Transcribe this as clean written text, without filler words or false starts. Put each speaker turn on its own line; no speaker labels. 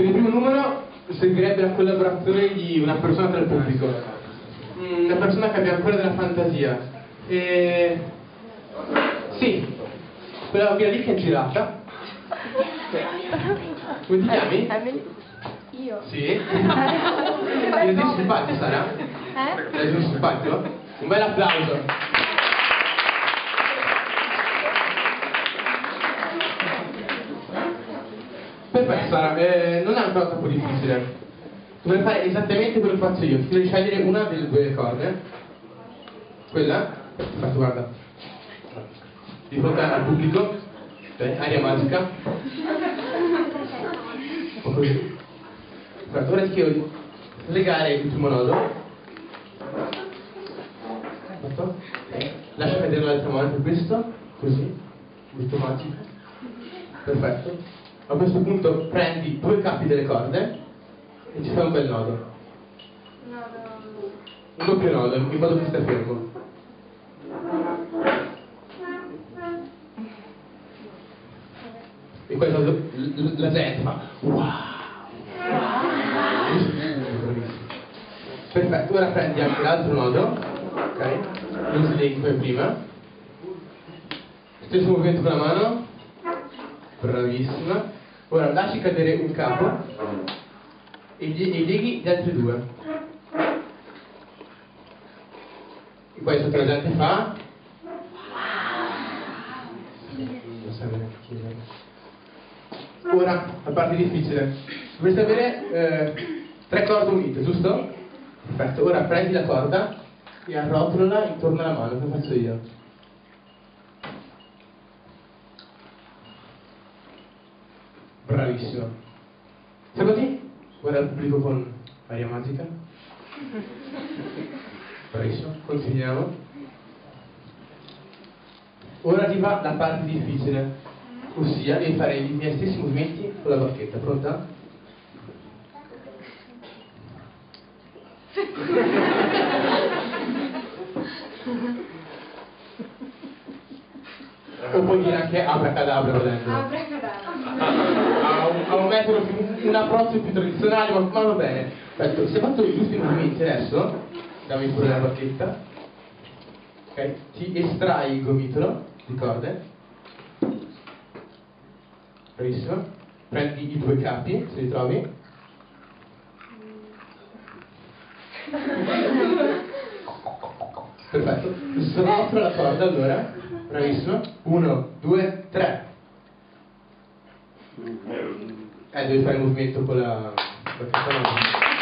Per il primo numero servirebbe la collaborazione di una persona tra il pubblico, una persona che abbia ancora della fantasia. Sì, quella lì che è girata. Come ti chiami?
Io?
Sì. Sei simpatico, Sara? Sei simpatico? Un bel applauso. Perfetto, Sara, non è ancora troppo difficile. Dovrei fare esattamente quello che faccio io. Ti devi scegliere una delle due corde. Quella? Perfetto, guarda. Di fronte al pubblico. Ok, aria magica. O così. Perfetto, ora ti chiedo di legare il primo nodo. Perfetto. Ok. Lascia cadere l'altra mano per questo. Così. Molto magico. Perfetto. A questo punto prendi due capi delle corde e ci fai un bel nodo. Un doppio nodo, in modo che stia fermo. E questo la gente fa wow! Perfetto, ora prendi anche l'altro nodo, ok? Lo sleghi come prima. Stesso movimento con la mano. Bravissima. Ora lasci cadere un capo e leghi gli altri due. E questo che la gente fa. Non sa neanche chiedere. Ora la parte difficile. Dovreste avere 3 corde unite, giusto? Perfetto. Ora prendi la corda e arrotolala intorno alla mano, come faccio io. Bravissimo. Se così, guarda il pubblico con aria magica. Bravissimo, continuiamo. Ora arriva la parte difficile, ossia devi fare i miei stessi movimenti con la bacchetta. Pronta? O puoi dire anche abracadabra volendo. Ha un metodo, un approccio più tradizionale, ma va bene. Perfetto, si è fatto i giusti movimenti adesso, dammi pure la bacchetta. Ok, ti estrai il gomitolo di corde. Bravissimo. Prendi i due capi, se li trovi. Perfetto. Srotola la corda allora. Bravissimo. 1, 2, 3. Devi fare il movimento con la bacchetta.